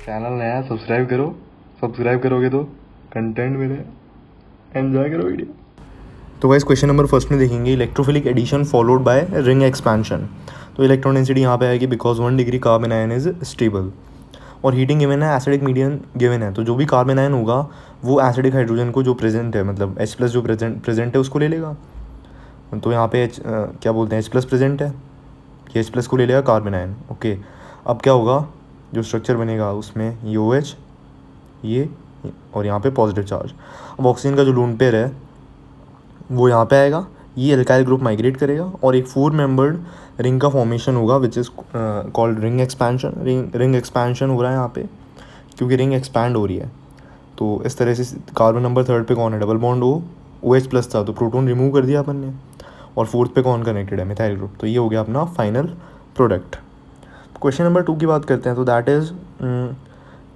Channel नया subscribe करोगे तो कंटेंट मिले, एंजॉय करो वीडियो। तो गाइस क्वेश्चन नंबर फर्स्ट में देखेंगे electrophilic addition followed by ring expansion. तो इलेक्ट्रॉन डेंसिटी यहाँ पे आएगी because 1 degree carbon ion is stable और हीटिंग गिवन है, एसिडिक मीडियम गिवन है। तो जो भी कार्बन आयन होगा वो एसिडिक हाइड्रोजन को जो प्रेजेंट है, मतलब H प्लस जो प्रेजेंट है उसको ले लेगा। तो यहाँ पे क्या बोलते हैं H प्लस प्रेजेंट है, ये H प्लस को ले लेगा कार्बन आयन। ओके, अब क्या होगा, जो स्ट्रक्चर बनेगा उसमें ये OH ये और यहाँ पे पॉजिटिव चार्ज। अब ऑक्सीजन का जो लोन पेयर है वो यहाँ पे आएगा, ये अल्काइल ग्रुप माइग्रेट करेगा और एक 4 मेंबर्ड रिंग का फॉर्मेशन होगा which is called ring expansion. Ring expansion हो रहा है यहाँ पे क्योंकि रिंग एक्सपैंड हो रही है। तो इस तरह से कार्बन नंबर 3 पे कौन है, डबल बॉन्ड OH प्लस था तो प्रोटॉन रिमूव कर दिया अपन ने, और 4th पे कौन कनेक्टेड है, मिथाइल ग्रुप। तो ये हो गया अपना फाइनल प्रोडक्ट। क्वेश्चन नंबर 2 की बात करते हैं। तो दैट इज़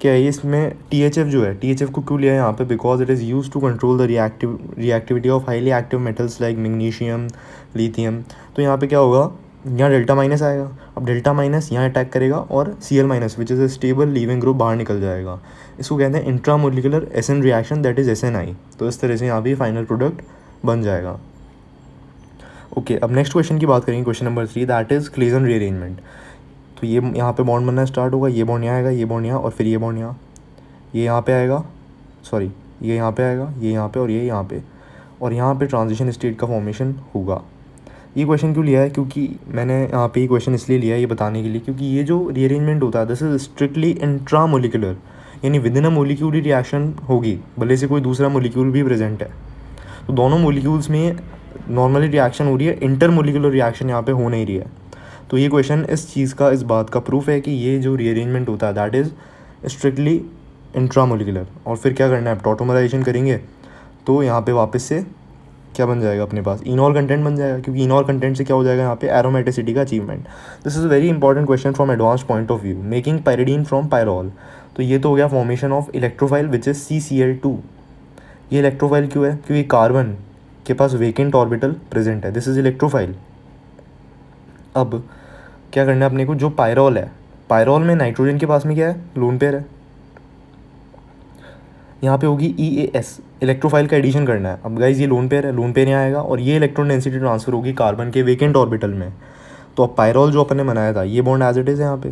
क्या है, इसमें THF जो है, THF को क्यों लिया है यहाँ पे, because it is use to control the reactivity of highly active metals like magnesium, lithium. तो यहाँ पे क्या होगा, यहाँ डेल्टा माइनस आएगा। अब डेल्टा माइनस यहाँ अटैक करेगा और Cl minus which is a stable leaving group बाहर निकल जाएगा। इसको कहते हैं intramolecular SN reaction, that is SNI। तो इस तरह से यहाँ पे फाइनल प्रोडक्ट बन जाएगा। ओके, अब नेक्स्ट क्वेश्चन की बात करेंगे, question number 3, that is Claisen rearrangement. तो ये यहाँ पे बॉन्ड बनना स्टार्ट होगा, ये बॉन्ड यहाँ आएगा, ये बॉन्ड यहाँ, और फिर ये बॉन्ड यहाँ, ये यहाँ पे आएगा, सॉरी ये यहाँ पे आएगा, ये यहाँ पे और ये यहाँ पे, और यहाँ पे ट्रांजिशन स्टेट का फॉर्मेशन होगा। ये क्वेश्चन क्यों लिया है, क्योंकि मैंने यहाँ पे ये क्वेश्चन इसलिए लिया है ये बताने के लिए, क्योंकि ये जो रीअरेंजमेंट होता है दिस इज स्ट्रिक्टली इंट्रामोलिकुलर, यानी with in a molecule he reaction होगी, भले से कोई दूसरा मोलिक्यूल भी प्रेजेंट है। तो दोनों मोलिक्यूल्स में नॉर्मली रिएक्शन हो रही है, इंटरमोलिकुलर रिएक्शन यहाँ पे हो नहीं रही है। तो ये क्वेश्चन इस चीज़ का, इस बात का प्रूफ है कि ये जो रीअरेंजमेंट होता है दैट इज़ स्ट्रिक्टली इंट्रामोलिकुलर। और फिर क्या करना है, टॉटोमराइजेशन करेंगे तो यहाँ पे वापस से क्या बन जाएगा अपने पास, इनॉल कंटेंट बन जाएगा, क्योंकि इनॉल कंटेंट से क्या हो जाएगा यहाँ पे एरोमेटिसिटी का achievement. This is very important question from advance point of view, making pyridine from pyrrole. तो ये तो हो गया formation of electrophile which is CCl2। ये इलेक्ट्रोफाइल क्यों है, क्योंकि कार्बन के पास वेकेंट ऑर्बिटल प्रेजेंट है, दिस इज़ इलेक्ट्रोफाइल। अब क्या करना है अपने को, जो पायरोल है, पायरोल में नाइट्रोजन के पास में क्या है, लोन पेयर है, यहाँ पे होगी EAS, इलेक्ट्रोफाइल का एडिशन करना है। अब गाइज ये लोन पेयर है, लोन पेयर यहाँ आएगा और ये इलेक्ट्रॉन डेंसिटी ट्रांसफर होगी कार्बन के वेकेंट ऑर्बिटल में। तो अब पायरोल जो अपन ने बनाया था, ये बॉन्ड एज इट इज़ है यहाँ पे,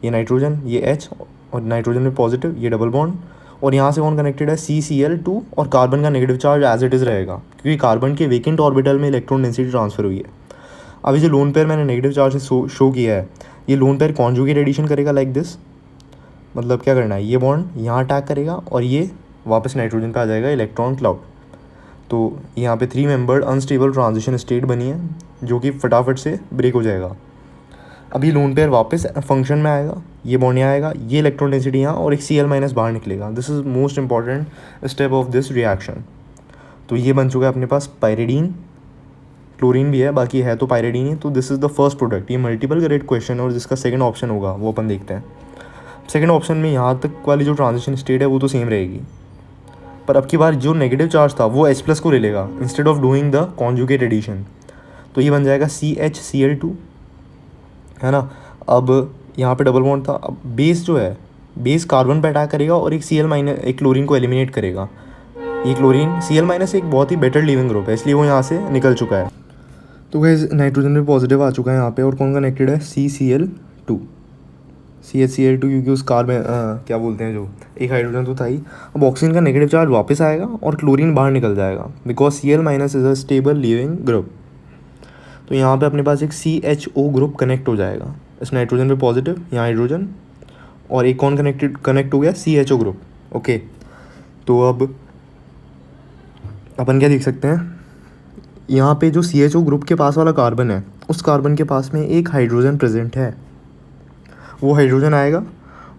ये नाइट्रोजन, ये H और नाइट्रोजन में पॉजिटिव, ये डबल बॉन्ड, और यहाँ से कौन कनेक्टेड है, CCl2, और कार्बन का negative charge as it is रहेगा क्योंकि कार्बन के वेकेंट ऑर्बिटल में इलेक्ट्रॉन डेंसिटी ट्रांसफर हुई है। अभी जो लोन पेयर मैंने नेगेटिव चार्ज से शो किया है, ये लोन पेयर कॉन्जुगेट एडिशन करेगा लाइक दिस। मतलब क्या करना है, ये बॉन्ड यहाँ अटैक करेगा और ये वापस नाइट्रोजन पे आ जाएगा, इलेक्ट्रॉन क्लाउड। तो यहाँ पे 3 मेंबर्ड अनस्टेबल ट्रांजिशन स्टेट बनी है जो कि फटाफट से ब्रेक हो जाएगा। अभी लोन पेयर वापस फंक्शन में आएगा, ये बॉन्ड यहाँ आएगा, ये इलेक्ट्रॉन डेंसिटी यहाँ, और एक Cl माइनस बाहर निकलेगा। This is most important step of this reaction. तो ये बन चुका है अपने पास पायरिडीन, क्लोरीन भी है, बाकी है तो पायरिडीन ही। तो this is the first product. ये मल्टीपल ग्रेड क्वेश्चन है और जिसका सेकंड ऑप्शन होगा वो अपन देखते हैं। सेकंड ऑप्शन में यहाँ तक वाली जो ट्रांजिशन स्टेट है वो तो सेम रहेगी, पर अब की बार जो नेगेटिव चार्ज था वो H प्लस को ले लेगा instead of doing the conjugate addition. तो ये बन जाएगा CHCl2, है ना। अब यहाँ पे डबल बॉन्ड था, अब बेस जो है, बेस कार्बन पे अटैक करेगा और एक Cl माइनस, एक क्लोरीन को एलिमिनेट करेगा। ये क्लोरीन Cl माइनस एक बहुत ही बेटर लीविंग ग्रुप है, इसलिए वो यहाँ से निकल चुका है। तो गाइस नाइट्रोजन में पॉजिटिव आ चुका है यहाँ पे, और कौन कनेक्टेड है, CCl2, CHCl2, क्योंकि उस कार्बन क्या बोलते हैं, जो एक हाइड्रोजन तो था ही। अब ऑक्सीजन का नेगेटिव चार्ज वापस आएगा और क्लोरीन बाहर निकल जाएगा because Cl minus is a stable leaving group. तो यहाँ पे अपने पास एक CHO ग्रुप कनेक्ट हो जाएगा, इस नाइट्रोजन पे पॉजिटिव, यहाँ हाइड्रोजन, और एक कौन कनेक्ट हो गया, CHO ग्रुप। ओके, तो अब अपन क्या देख सकते हैं, यहाँ पे जो CHO ग्रुप के पास वाला कार्बन है, उस कार्बन के पास में एक हाइड्रोजन प्रेजेंट है। वो हाइड्रोजन आएगा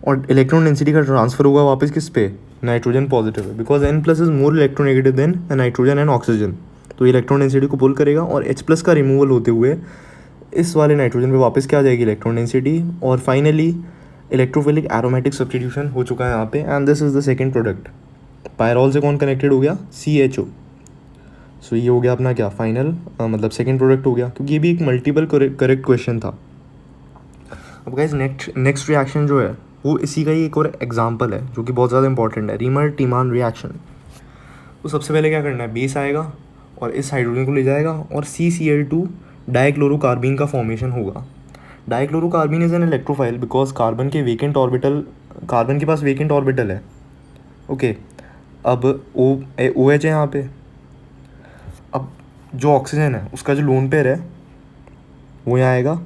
और इलेक्ट्रॉन डेंसिटी का ट्रांसफर होगा वापस किस पे, नाइट्रोजन पॉजिटिव है, because N plus is more electronegative than nitrogen and oxygen. तो इलेक्ट्रॉन डेंसिटी को पुल करेगा और H प्लस का रिमूवल होते हुए इस वाले नाइट्रोजन पे वापस क्या आ जाएगी, इलेक्ट्रॉन डेंसिटी। और फाइनली इलेक्ट्रोफिलिक एरोमेटिक सब्स्टिट्यूशन हो चुका है यहाँ पे, and this is the second product. Pyrrole से कौन कनेक्टेड हो गया, CHO। सो ये हो गया अपना क्या, फाइनल मतलब सेकंड प्रोडक्ट हो गया, क्योंकि ये भी एक मल्टीपल करेक्ट क्वेश्चन था। अब गाइस नेक्स्ट रिएक्शन जो है वो इसी का ही एक और एग्जांपल है जो कि बहुत ज़्यादा इंपॉर्टेंट है, रीमर टीमान रिएक्शन। तो सबसे पहले क्या करना है, बेस आएगा और इस हाइड्रोजन को ले जाएगा और CCl2 डाइक्लोरोकार्बीन का फॉर्मेशन होगा। डाइक्लोरोकार्बीन is an electrophile because carbon के पास वेकेंट ऑर्बिटल है। ओके, अब OH है यहाँ पे। अब जो ऑक्सीजन है उसका जो लोन पेयर है वो यहाँ आएगा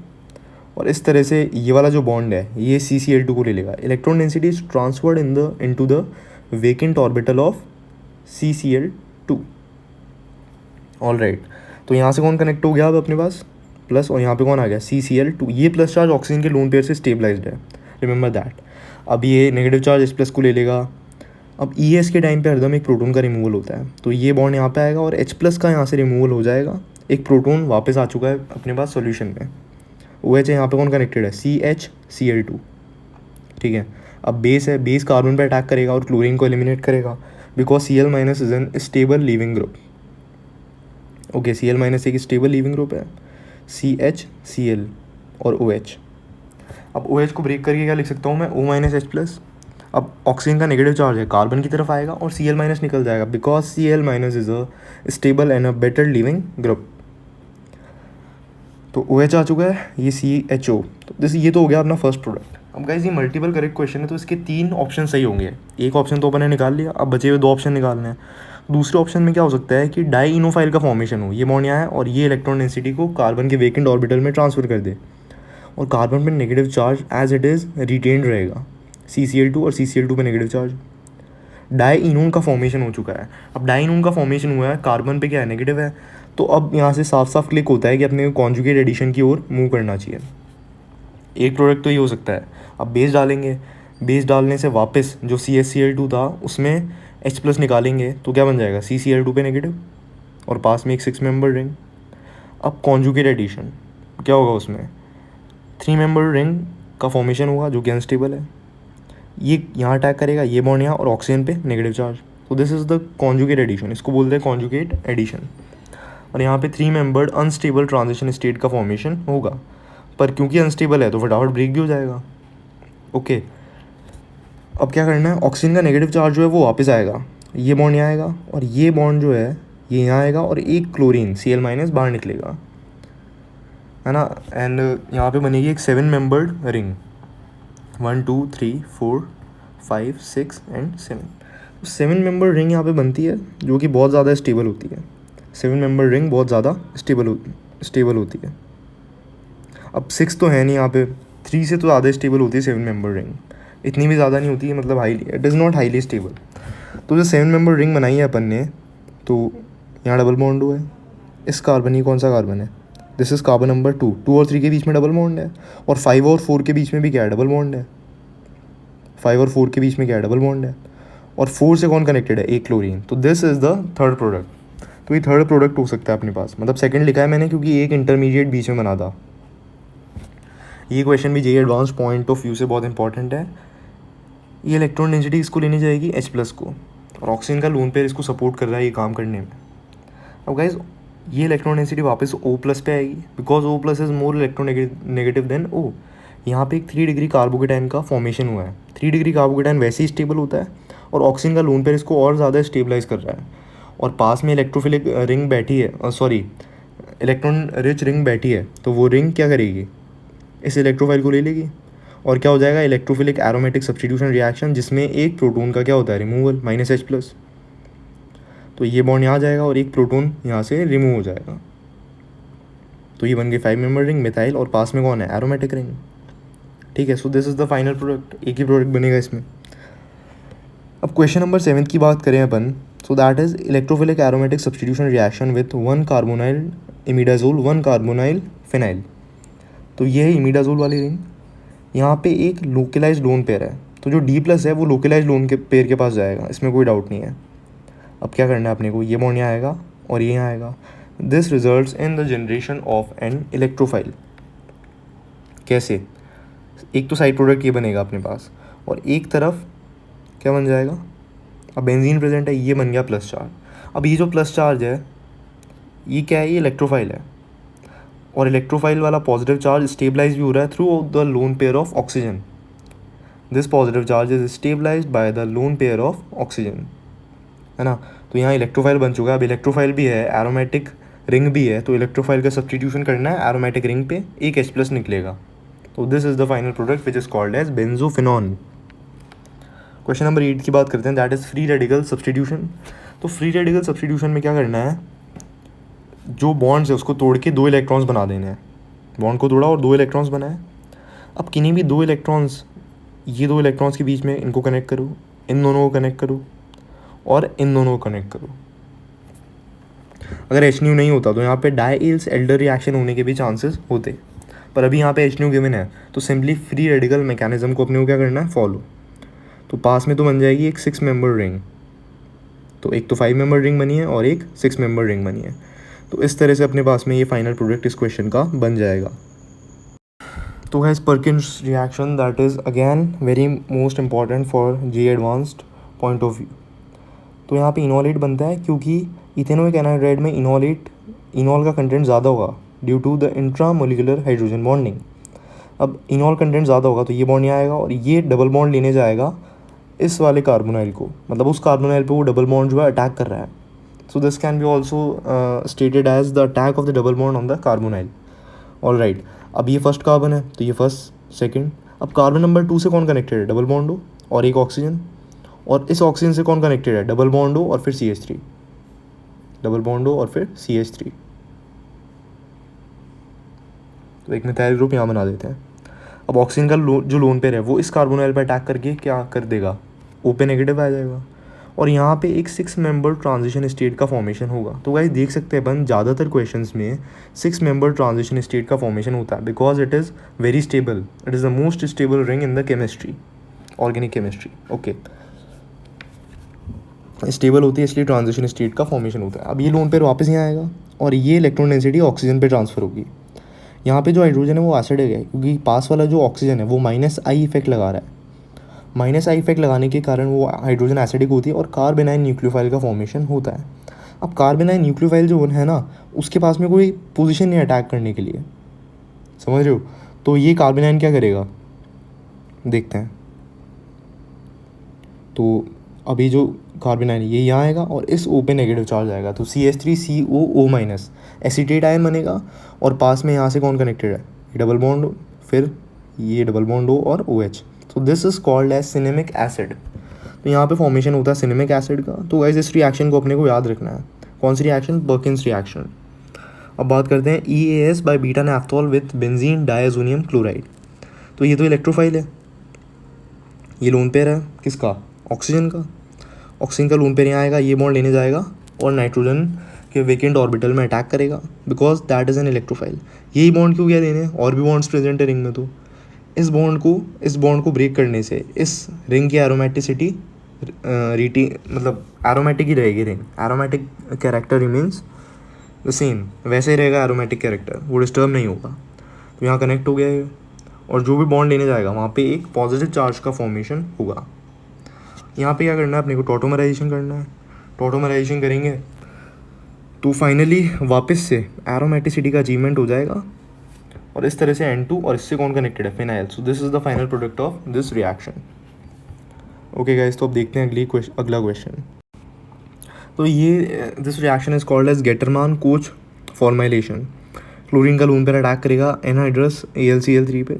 और इस तरह से ये वाला जो बॉन्ड है ये CCl2 को ले लेगा। Electron density is transferred into the vacant orbital of CCl2। All right, तो यहाँ से कौन कनेक्ट हो गया अब अपने पास, प्लस, और यहाँ पे कौन आ गया, CCl2। ये प्लस चार्ज ऑक्सीजन के लोन पेयर से स्टेबलाइज्ड है, रिमेंबर दैट। अब ये नेगेटिव चार्ज इस प्लस को ले लेगा। अब ES के टाइम पे हरदम एक प्रोटॉन का रिमूवल होता है, तो ये बॉन्ड यहाँ पे आएगा और H प्लस का यहाँ से रिमूवल हो जाएगा। एक प्रोटॉन वापस आ चुका है अपने पास सॉल्यूशन में। OH है, यहाँ पे कौन कनेक्टेड है, CHCl2। ठीक है, अब बेस है, बेस कार्बन पे अटैक करेगा और क्लोरीन को एलिमिनेट करेगा because Cl minus is an stable leaving group. Okay, Cl minus एक स्टेबल लीविंग ग्रुप है, CHCl और OH। अब OH को ब्रेक करके क्या लिख सकता हूँ मैं, O माइनस H प्लस। अब ऑक्सीजन का नेगेटिव चार्ज है, कार्बन की तरफ आएगा और Cl माइनस निकल जाएगा because Cl minus is a stable and a better leaving group. तो OH आ चुका है, ये CHO। तो ये तो हो गया अपना फर्स्ट प्रोडक्ट। अब गाइस ये मल्टीपल करेक्ट क्वेश्चन है तो इसके 3 ऑप्शन सही होंगे। एक ऑप्शन तो अपन ने निकाल लिया, अब बचे हुए 2 ऑप्शन निकालने हैं। दूसरे ऑप्शन में क्या हो सकता है कि डाइइनोफाइल का फॉर्मेशन हो, ये बॉन्ड यहाँ है और ये इलेक्ट्रॉन डेंसिटी को कार्बन के वेकेंट ऑर्बिटल में ट्रांसफर कर दे और कार्बन पे negative charge as it is retained रहेगा, CCl2 और CCl2 पे नेगेटिव चार्ज। डाइइनोन का फॉर्मेशन हो चुका है। अब डाइइनोन का फॉर्मेशन हुआ है, कार्बन पे क्या है, नेगेटिव है, तो अब यहाँ से साफ साफ क्लिक होता है कि अपने कॉन्जुगेट एडिशन की ओर मूव करना चाहिए। एक प्रोडक्ट तो ये हो सकता है। अब बेस डालेंगे, बेस डालने से वापस जो CHCl2 था उसमें H प्लस निकालेंगे तो क्या बन जाएगा, CCl2 पे नेगेटिव और पास में एक 6 मेंबर रिंग। अब कॉन्जुगेट एडिशन क्या होगा, उसमें 3 मेंबर रिंग का फॉर्मेशन होगा जो कि अनस्टेबल है। ये यहाँ अटैक करेगा, ये बॉन्ड यहाँ, और ऑक्सीजन पे नेगेटिव चार्ज। तो this is the conjugate addition, इसको बोलते हैं कॉन्जुगेट एडिशन। और यहाँ पे 3 मेंबर्ड अनस्टेबल ट्रांजिशन स्टेट का फॉर्मेशन होगा, पर क्योंकि अनस्टेबल है तो फटाफट ब्रेक भी हो जाएगा। ओके, अब क्या करना है, ऑक्सीजन का नेगेटिव चार्ज जो है वो वापस आएगा, ये बॉन्ड यहाँ आएगा और ये बॉन्ड जो है ये यहाँ आएगा और एक क्लोरीन Cl माइनस बाहर निकलेगा, है ना। एंड यहाँ पे बनेगी एक 7 membered ring, 1 2 3 4 5 6 and 7। 7 member ring यहाँ पे बनती है जो कि बहुत ज़्यादा स्टेबल होती है। 7 मेंबर रिंग बहुत ज़्यादा स्टेबल होती है। अब 6 तो है नहीं यहाँ पे, 3 से तो ज़्यादा स्टेबल होती है 7 मेंबर रिंग, इतनी भी ज़्यादा नहीं होती है, मतलब highly, it is not highly stable. तो जो 7 मेंबर रिंग बनाई है अपन ने, तो यहाँ डबल बॉन्ड हुआ है, इस कार्बन, ये कौन सा कार्बन है, दिस इज़ कार्बन नंबर 2। 2 और 3 के बीच में डबल बॉन्ड है और 5 और 4 के बीच में भी क्या है, डबल बॉन्ड है। 5 और 4 के बीच में क्या है, डबल बॉन्ड है। और 4 से कौन कनेक्टेड है, एक क्लोरीन। तो this is the third product. तो ये थर्ड प्रोडक्ट हो सकता है अपने पास, मतलब सेकंड लिखा है मैंने क्योंकि एक इंटरमीडिएट बीच में बना था। ये क्वेश्चन भी JEE advance point of view से बहुत इंपॉर्टेंट है। ये इलेक्ट्रॉन डेंसिटी इसको लेनी जाएगी H प्लस को, और ऑक्सीजन का लोन पेयर इसको सपोर्ट कर रहा है ये काम करने में। अब गाइज ये इलेक्ट्रॉन डेंसिटी वापस O प्लस पे आएगी because O plus is more electron negative than O। यहाँ पे एक 3 डिग्री कार्बोकेटाइन का फॉर्मेशन हुआ है। 3 डिग्री कार्बोकेटाइन वैसे ही स्टेबल होता है और ऑक्सीजन का लोन पेयर इसको और ज़्यादा स्टेबलाइज कर रहा है। और पास में इलेक्ट्रोफिलिक रिंग बैठी है, सॉरी इलेक्ट्रॉन रिच रिंग बैठी है, तो वो रिंग क्या करेगी, इस इलेक्ट्रोफाइल को ले लेगी और क्या हो जाएगा, इलेक्ट्रोफिलिक एरोमेटिक सब्स्टिट्यूशन रिएक्शन, जिसमें एक प्रोटॉन का क्या होता है, रिमूवल, -H प्लस। तो ये बॉन्ड यहाँ जाएगा और एक प्रोटॉन यहाँ से रिमूव हो जाएगा। तो ये बन गई 5 मेंबर रिंग मिथाइल, और पास में कौन है, एरोमेटिक रिंग। ठीक है, so this is the final product, एक ही प्रोडक्ट बनेगा इसमें। अब क्वेश्चन नंबर 7 की बात करें अपन, so that is electrophilic aromatic substitution reaction with 1 carbonyl imidazole 1 carbonyl phenyl. तो ये है इमिडाजोल वाली रिंग। यहाँ पे एक लोकलाइज लोन पेयर है, तो जो D प्लस है वो लोकलाइज लोन के पेयर के पास जाएगा, इसमें कोई डाउट नहीं है। अब क्या करना है अपने को, ये बॉन्ड यहाँ आएगा और ये यहाँ आएगा। This results in the generation of an electrophile. कैसे, एक तो साइड प्रोडक्ट ये बनेगा अपने पास और एक तरफ क्या बन जाएगा, अब बेंजीन प्रेजेंट है, ये बन गया प्लस चार्ज। अब ये जो प्लस चार्ज है ये क्या है, ये इलेक्ट्रोफाइल है और इलेक्ट्रोफाइल वाला पॉजिटिव चार्ज स्टेबलाइज भी हो रहा है through the lone pair of oxygen. This positive charge is stabilized by the lone pair of oxygen, है ना। तो यहाँ इलेक्ट्रोफाइल बन चुका है। अब इलेक्ट्रोफाइल भी है, एरोमेटिक रिंग भी है, तो इलेक्ट्रोफाइल का सब्सटीट्यूशन करना है एरोमेटिक रिंग पे, एक H+ निकलेगा। तो this is the final product which is called as benzophenone. Question number 8 की बात करते हैं, that is free radical substitution. तो फ्री रेडिकल सब्सटीट्यूशन में क्या करना है, जो बॉन्ड्स है उसको तोड़ के 2 इलेक्ट्रॉन्स बना देने हैं। बॉन्ड को तोड़ा और 2 इलेक्ट्रॉन्स बनाए। अब किन्हीं भी 2 इलेक्ट्रॉन्स, ये 2 इलेक्ट्रॉन्स के बीच में इनको कनेक्ट करो, इन दोनों को कनेक्ट करो और इन दोनों को कनेक्ट करो। अगर H नहीं होता तो यहाँ पे डाइल्स एल्डर रिएक्शन होने के भी चांसेस होते, पर अभी यहाँ पे H गिवन है, तो सिंपली फ्री रेडिकल मैकेनिज्म को अपने को क्या करना है, फॉलो। तो पास में तो बन जाएगी एक 6 मेंबर रिंग, तो एक तो 5 मेंबर रिंग बनी है और एक 6 मेंबर रिंग बनी है। तो इस तरह से अपने पास में ये फाइनल प्रोडक्ट इस क्वेश्चन का बन जाएगा। तो है Perkins reaction, that is again very most important for JEE advanced point of view. तो यहाँ पे इनोलेट बनता है क्योंकि इथेनोइक एनहाइड्राइड में इनॉल का कंटेंट ज़्यादा होगा due to the intramolecular hydrogen bonding. अब इनॉल कंटेंट ज़्यादा होगा तो ये बॉन्ड यहाँ आएगा और ये डबल बॉन्ड लेने जाएगा इस वाले कार्बोनाइल को, मतलब उस कार्बोनाइल पे वो डबल बॉन्ड जो है अटैक कर रहा है। So this can be also stated as the attack of the double bond on the carbonyl. All right, अब ये फर्स्ट कार्बन है तो ये फर्स्ट सेकंड। अब कार्बन नंबर 2 से कौन कनेक्टेड है, डबल बॉन्ड हो और एक ऑक्सीजन, और इस ऑक्सीजन से कौन कनेक्टेड है, डबल बॉन्ड हो और फिर CH3, डबल बॉन्ड हो और फिर CH3। तो एक मिथाइल ग्रुप यहाँ बना देते हैं। अब ऑक्सीजन का जो लोन पेयर है वो इस कार्बोनाइल पर अटैक करके क्या कर देगा, O पे नेगेटिव आ जाएगा और यहाँ पे एक 6 मेंबर ट्रांजिशन स्टेट का फॉर्मेशन होगा। तो गाइस देख सकते हैं अपन ज़्यादातर क्वेश्चंस में 6 मेंबर ट्रांजिशन स्टेट का फॉर्मेशन होता है, because it is very stable, it is the most stable ring in the chemistry, organic chemistry. Okay, stable होती है इसलिए ट्रांजिशन स्टेट का फॉर्मेशन होता है। अब ये लोन पेयर वापस यहाँ आएगा और ये इलेक्ट्रॉन डेंसिटी ऑक्सीजन पे ट्रांसफर होगी। यहाँ पे जो हाइड्रोजन है वो एसिडिक है क्योंकि पास वाला जो ऑक्सीजन है वो -I इफेक्ट लगा रहा है। -I इफेक्ट लगाने के कारण वो हाइड्रोजन एसिडिक होती है और कार्बेनाइन न्यूक्लियोफाइल का फॉर्मेशन होता है। अब कार्बेनाइन न्यूक्लियोफाइल जो है ना, उसके पास में कोई पोजीशन नहीं अटैक करने के लिए, समझ रहे हो। तो ये कार्बेनाइन क्या करेगा, देखते हैं। तो अभी जो कार्बेनाइन ये यहाँ आएगा और इस O पे नेगेटिव चार्ज आएगा, तो CH3COO- एसीटेट आयन बनेगा और पास में यहाँ से कौन कनेक्टेड है, ये डबल बॉन्ड, फिर ये डबल बॉन्ड O और OH। तो this is called as cinnamic acid. तो यहाँ पे फॉर्मेशन होता है सिनेमिक एसिड का। तो गाइस इस रिएक्शन को अपने को याद रखना है। कौन सी रिएक्शन, पर्किंस रिएक्शन। अब बात करते हैं EAS by beta naphthol with benzene diazonium chloride. तो ये तो इलेक्ट्रोफाइल है, ये लोन पेयर है किसका, ऑक्सीजन का। ऑक्सीजन का लोन पेयर यहाँ आएगा, ये बॉन्ड लेने जाएगा और नाइट्रोजन के वेकेंट ऑर्बिटल में अटैक करेगा, because that is an electrophile. यही बॉन्ड क्यों क्या देने, और भी बॉन्ड्स प्रेजेंट है रिंग में, तो इस बॉन्ड को ब्रेक करने से इस रिंग की एरोमेटिसिटी मतलब एरोमेटिक ही रहेगी ring, aromatic character remains the same, वैसे ही रहेगा एरोमेटिक कैरेक्टर, वो डिस्टर्ब नहीं होगा। तो यहाँ कनेक्ट हो गया है और जो भी बॉन्ड लेने जाएगा वहाँ पे एक पॉजिटिव चार्ज का फॉर्मेशन होगा। यहाँ पे क्या करना है अपने को, टॉटोमराइजेशन करना है। टॉटोमराइजेशन करेंगे तो फाइनली वापस से एरोमेटिसिटी का अचीवमेंट हो जाएगा और इस तरह से N2 और इससे कौन कनेक्टेड है, phenyl. So this is the final product of this reaction. Okay guys, तो अब देखते हैं अगला क्वेश्चन। तो ये this reaction is called as Gattermann Koch formylation. Chlorine का लोन पेयर अटैक करेगा एनहाइड्रस AlCl3 पे।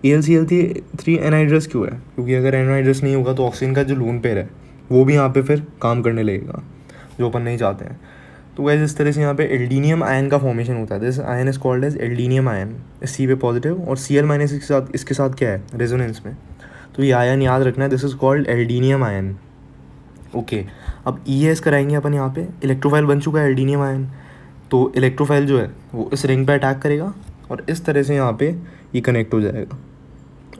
AlCl3 एनहाइड्रस क्यों है, क्योंकि अगर एनहाइड्रस नहीं होगा तो ऑक्सीजन का जो लोन पेयर है वो भी यहाँ पे फिर काम करने लगेगा, जो अपन नहीं चाहते हैं। तो वैसे इस तरह से यहाँ पे एल्डीनियम आयन का फॉर्मेशन होता है। This ion is called as aldinium ion, C पे पॉजिटिव और Cl- इसके साथ क्या है, रेजोनेंस में। तो ये आयन याद रखना है, this is called aldinium ion. Okay, अब EAS कराएंगे अपन। यहाँ पे इलेक्ट्रोफाइल बन चुका है एल्डीनियम आयन, तो इलेक्ट्रोफाइल जो है वो इस रिंग पे अटैक करेगा और इस तरह से यहाँ पे ये कनेक्ट हो जाएगा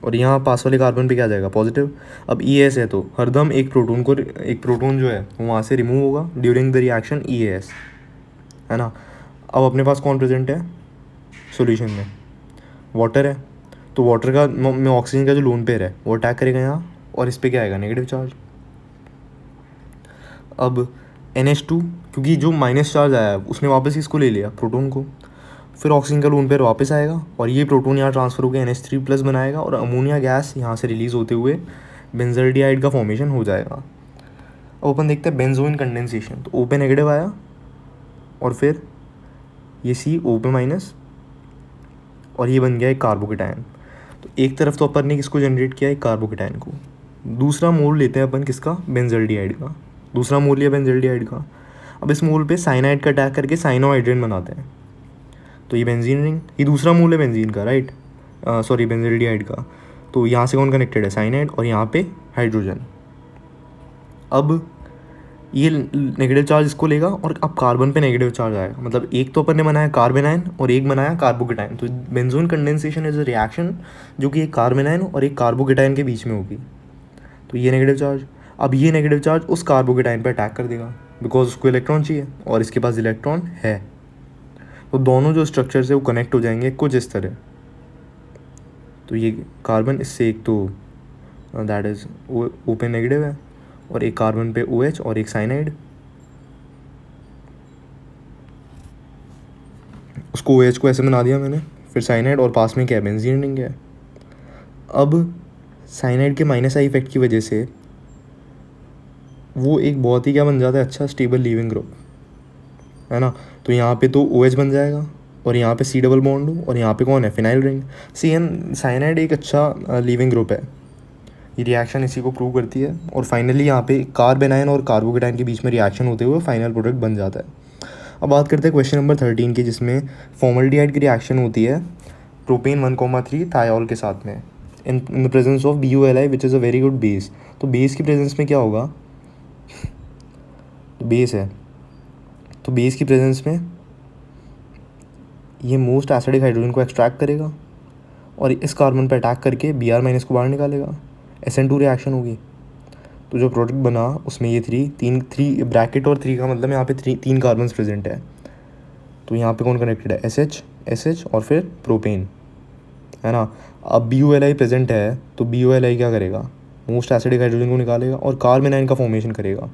और यहाँ पास वाले कार्बन पे क्या जाएगा, पॉजिटिव। अब EAS है तो हरदम एक प्रोटोन जो है वो वहाँ से रिमूव होगा ड्यूरिंग द रिएक्शन EAS, है ना। अब अपने पास कौन प्रेजेंट है सॉल्यूशन में, वाटर है। तो वाटर का में ऑक्सीजन का जो लोन पेयर है वो अटैक करेगा यहाँ और इस पर क्या आएगा, नेगेटिव चार्ज। अब NH2, क्योंकि जो माइनस चार्ज आया है उसने वापस इसको ले लिया, प्रोटोन को। फिर ऑक्सीजन का लोन पेयर वापस आएगा और ये प्रोटॉन यहाँ ट्रांसफ़र होकर NH3+ बनाएगा और अमोनिया गैस यहाँ से रिलीज़ होते हुए बेंजल्डिहाइड का फॉर्मेशन हो जाएगा। अब अपन देखते हैं बेंजोइन कंडेंसेशन। तो O पे नेगेटिव आया और फिर ये C O पे माइनस और ये बन गया एक कार्बोकेटायन। तो एक तरफ तो अपन ने किसको जनरेट किया, एक कार्बोकेटायन को। दूसरा मोल लेते हैं अपन किसका, बेंजल्डिहाइड का। दूसरा मोल लिया बेंजल्डिहाइड का। अब इस मोल पे साइनाइड का अटैक करके साइनोहाइड्रेन बनाते हैं। तो ये बेंजीन रिंग, ये दूसरा मोल है बेंजीन का, राइट, सॉरी बेंजल्डिहाइड का। तो यहाँ से कौन कनेक्टेड है, साइनाइड, और यहाँ पे हाइड्रोजन। अब ये नेगेटिव चार्ज इसको लेगा और अब कार्बन पे नेगेटिव चार्ज आएगा। मतलब एक तो अपन ने बनाया कार्बेनाइन और एक बनाया कार्बोकेटाइन। तो benzoin condensation is a reaction जो कि एक कार्बेनाइन और एक कार्बोकेटाइन के बीच में होगी। तो ये नेगेटिव चार्ज, अब ये नेगेटिव चार्ज उस कार्बोकेटाइन पे अटैक कर देगा बिकॉज उसको इलेक्ट्रॉन चाहिए और इसके पास इलेक्ट्रॉन है। तो दोनों जो स्ट्रक्चर्स है वो कनेक्ट हो जाएंगे कुछ इस तरह। तो ये कार्बन इससे एक तो दैट इज़ O पे नेगेटिव है और एक कार्बन पे OH और एक साइनाइड, उसको OH को ऐसे बना दिया मैंने, फिर साइनाइड और पास में क्या है, बेंजीन रिंग है। अब साइनाइड के माइनस आई इफेक्ट की वजह से वो एक बहुत ही क्या बन जाता है, अच्छा स्टेबल लीविंग ग्रुप, है ना। तो यहाँ पे तो OH बन जाएगा और यहाँ पे C डबल बॉन्ड और यहाँ पे कौन है, फिनाइल रिंग। साइनाइड एक अच्छा लीविंग ग्रुप है। ये रिएक्शन इसी को प्रूव करती है और फाइनली यहाँ पे कार्बेनाइन और कार्बोकेटाइन के बीच में रिएक्शन होते हुए फाइनल प्रोडक्ट बन जाता है। अब बात करते हैं क्वेश्चन नंबर 13 की, जिसमें फॉर्मल्डिहाइड की रिएक्शन होती है प्रोपेन 1,3 थायोल के साथ में in the presence of BuLi which is a very good base. तो बेस की प्रेजेंस में क्या होगा, बेस है तो बेस की प्रेजेंस में ये मोस्ट एसिडिक हाइड्रोजन को एक्सट्रैक्ट करेगा और इस कार्बन पर अटैक करके Br- को बाहर निकालेगा, SN2 रिएक्शन होगी। तो जो प्रोडक्ट बना उसमें ये थ्री ब्रैकेट और 3 का मतलब यहाँ पे तीन कार्बन्स प्रेजेंट है। तो यहाँ पे कौन कनेक्टेड है, SH और फिर प्रोपेन, है ना। अब BuLi प्रेजेंट है तो BuLi क्या करेगा, मोस्ट एसिडिक हाइड्रोजन को निकालेगा और कार्बेनाइन का फॉर्मेशन करेगा।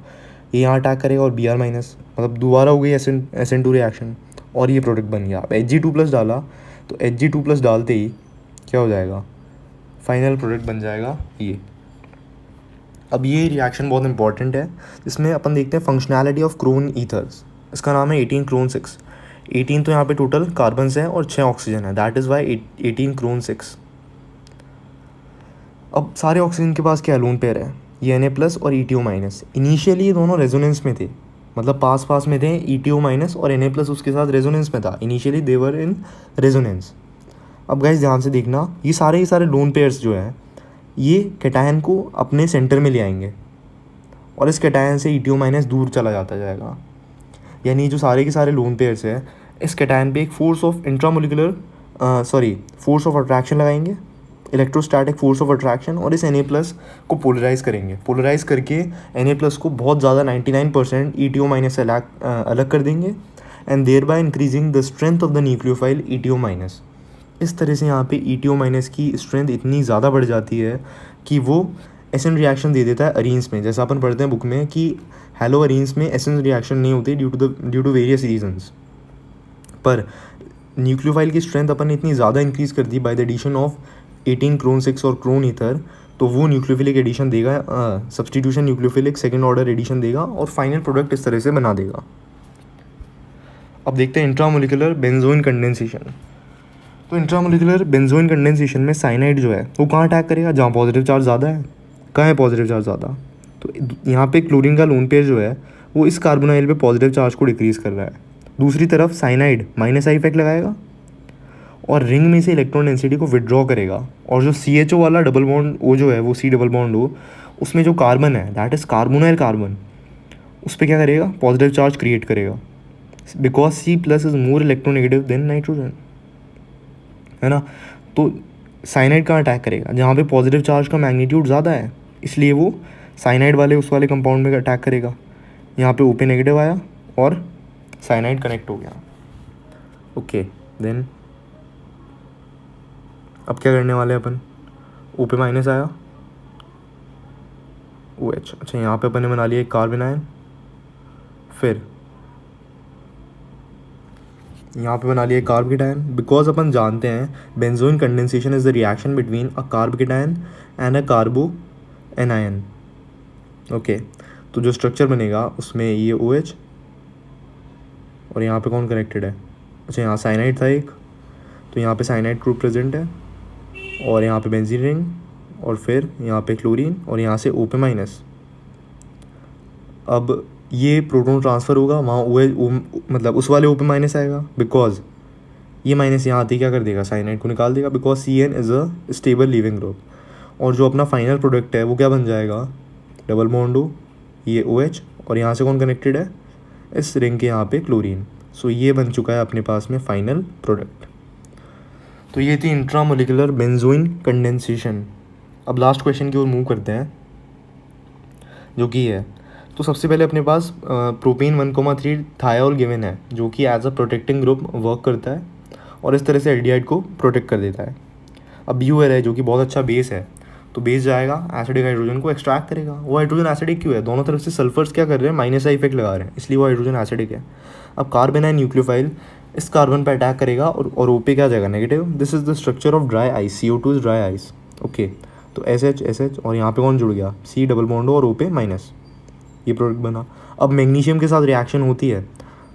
ये यहाँ अटैक करेगा और Br- मतलब दोबारा हो गई SN2 रिएक्शन और ये प्रोडक्ट बन गया। अब Hg2+ डाला तो Hg2+ डालते ही क्या हो जाएगा, फाइनल प्रोडक्ट बन जाएगा ये। अब ये रिएक्शन बहुत इंपॉर्टेंट है, जिसमें अपन देखते हैं फंक्शनैलिटी ऑफ क्रोन ईथर्स। इसका नाम है 18 क्रोन 6। 18 तो यहाँ पे टोटल कार्बन्स हैं और 6 ऑक्सीजन है, दैट इज़ वाई 18 क्रोन 6। अब सारे ऑक्सीजन के पास क्या लोन पेयर है, ये Na+ और ETO-। इनिशियली ये दोनों रेजोनेंस में थे, मतलब पास में थे ETO- और Na+ उसके साथ रेजोनेंस में था। Initially they were in resonance. अब गाइस ध्यान से देखना, ये सारे लोन पेयर्स जो हैं ये कैटायन को अपने सेंटर में ले आएंगे और इस कैटायन से ETO- दूर चला जाता जाएगा। यानी जो सारे के सारे लोन पेयर्स हैं इस कैटायन पे एक फोर्स ऑफ अट्रैक्शन लगाएंगे, इलेक्ट्रोस्टैटिक फोर्स ऑफ अट्रैक्शन, और इस Na+ को पोलराइज करेंगे। पोलराइज करके Na+ को बहुत ज़्यादा 99% ETO- से अलग कर देंगे and thereby increasing the strength of the nucleophile ETO-। इस तरह से यहाँ पे ETO- की स्ट्रेंथ इतनी ज़्यादा बढ़ जाती है कि वो एसन रिएक्शन दे देता है अरीन्स में। जैसा अपन पढ़ते हैं बुक में कि हेलो अरीन्स में एसन रिएक्शन नहीं होती ड्यू टू वेरियस रीजंस, पर न्यूक्लियोफाइल की स्ट्रेंथ अपन ने इतनी ज़्यादा इंक्रीज़ कर दी by the addition of 18 crown 6 और क्रोन ईथर, तो वो न्यूक्लियोफिलिक एडिशन देगा, substitution nucleophilic second order addition देगा और फाइनल प्रोडक्ट इस तरह से बना देगा। अब देखते हैं इंट्रामोलिकुलर बेंजोइन कंडेंसेशन। तो इंट्रामोलिकुलर बेंजोइन कंडेंसेशन में साइनाइड जो है वो कहाँ अटैक करेगा, जहाँ पॉजिटिव चार्ज ज़्यादा है। कहाँ है पॉजिटिव चार्ज ज़्यादा, तो यहाँ पे क्लोरीन का लोन पेयर जो है वो इस कार्बोनाइल पे पॉजिटिव चार्ज को डिक्रीज़ कर रहा है। दूसरी तरफ साइनाइड माइनस आई इफेक्ट लगाएगा और रिंग में से इलेक्ट्रॉन डेंसिटी को विड्रॉ करेगा, और जो CHO वाला डबल बॉन्ड ओ जो है वो C डबल बॉन्ड हो, उसमें जो कार्बन है दैट इज़ कार्बोनाइल कार्बन, उस पर क्या करेगा, पॉजिटिव चार्ज क्रिएट करेगा because C+ is more electronegative than nitrogen, है ना। तो साइनाइड का अटैक करेगा जहाँ पे पॉजिटिव चार्ज का मैग्नीट्यूड ज़्यादा है, इसलिए वो साइनाइड वाले उस वाले कंपाउंड में अटैक करेगा। यहाँ पे O पे नेगेटिव आया और साइनाइड कनेक्ट हो गया। ओके देन अब क्या करने वाले हैं अपन, O पे माइनस आया OH, अच्छा यहाँ पे अपन ने बना लिया एक कार्बन आयन, फिर यहाँ पे बना लिया कार्ब केटायन, बिकॉज अपन जानते हैं benzoin condensation is the reaction between a carb cation and a कार्बो anion. Okay, तो जो स्ट्रक्चर बनेगा उसमें ये OH और यहाँ पे कौन कनेक्टेड है, अच्छा यहाँ साइनाइड था एक, तो यहाँ पे साइनाइड ग्रुप प्रेजेंट है और यहाँ पे बेंजीन रिंग और फिर यहाँ पे क्लोरीन और यहाँ से O पे माइनस। अब ये प्रोटॉन ट्रांसफ़र होगा वहाँ मतलब उस वाले O पे माइनस आएगा, बिकॉज ये माइनस यहाँ आते ही क्या कर देगा, साइनाइड को निकाल देगा, because CN is a stable leaving group. और जो अपना फाइनल प्रोडक्ट है वो क्या बन जाएगा, डबल बॉन्ड O, ये OH और यहाँ से कौन कनेक्टेड है, इस रिंग के यहाँ पे क्लोरीन। सो ये बन चुका है अपने पास में फाइनल प्रोडक्ट। तो ये थी इंट्रामोलिकुलर बेंजोइन कंडेंसेशन। अब लास्ट क्वेश्चन की ओर मूव करते हैं जो कि है, तो सबसे पहले अपने पास प्रोपेन 1,3 थायोल गिवन है जो कि as a protecting group work करता है और इस तरह से एल्डिहाइड को प्रोटेक्ट कर देता है। अब ब्यूअर है जो कि बहुत अच्छा बेस है, तो बेस जाएगा एसिडिक हाइड्रोजन को एक्सट्रैक्ट करेगा। वो हाइड्रोजन एसिडिक क्यों है, दोनों तरफ से सल्फर्स क्या कर रहे हैं, माइनस का इफेक्ट लगा रहे हैं, इसलिए वो हाइड्रोजन एसिडिक है। अब कार्बन है न्यूक्लियोफाइल, इस कार्बन पर अटैक करेगा और ओ पे क्या जाएगा, negative. This is the structure of dry ice, CO2 is dry ice. Okay, तो SH और यहाँ पे कौन जुड़ गया, C डबल बॉन्ड और O पे माइनस, ये प्रोडक्ट बना। अब मैग्नीशियम के साथ रिएक्शन होती है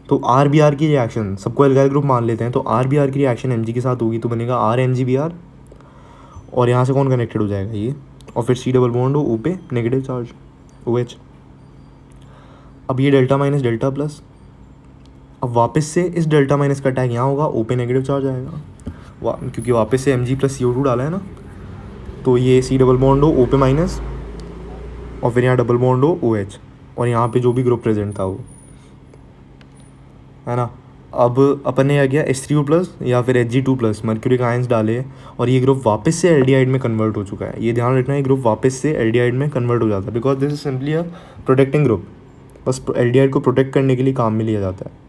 तो RBr की रिएक्शन, सबको एल्गाइल ग्रुप मान लेते हैं, तो RBr की रिएक्शन Mg के साथ होगी तो बनेगा RMgBr और यहाँ से कौन कनेक्टेड हो जाएगा ये, और फिर C डबल बॉन्ड O पे नेगेटिव चार्ज OH। अब ये डेल्टा माइनस डेल्टा प्लस, अब वापस से इस डेल्टा माइनस का अटैक यहाँ होगा, O पे नेगेटिव चार्ज आएगा क्योंकि वापस से Mg प्लस CO2 डाला है ना, तो ये C डबल बॉन्ड O पे माइनस और फिर यहाँ डबल बॉन्ड OH और यहाँ पे जो भी ग्रुप प्रेजेंट था वो, है ना। अब अपन ने क्या किया, H3O प्लस या फिर Hg2 प्लस मर्क्यूरिक आयंस डाले और ये ग्रुप वापस से एल्डिहाइड में कन्वर्ट हो चुका है। ये ध्यान रखना, ये ग्रुप वापस से एल्डिहाइड में कन्वर्ट हो जाता है because this is simply a protecting group, बस एल्डिहाइड को प्रोटेक्ट करने के लिए काम में लिया जाता है।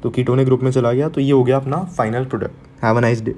तो कीटोनिक ग्रुप में चला गया, तो ये हो गया अपना final product. Have a nice day.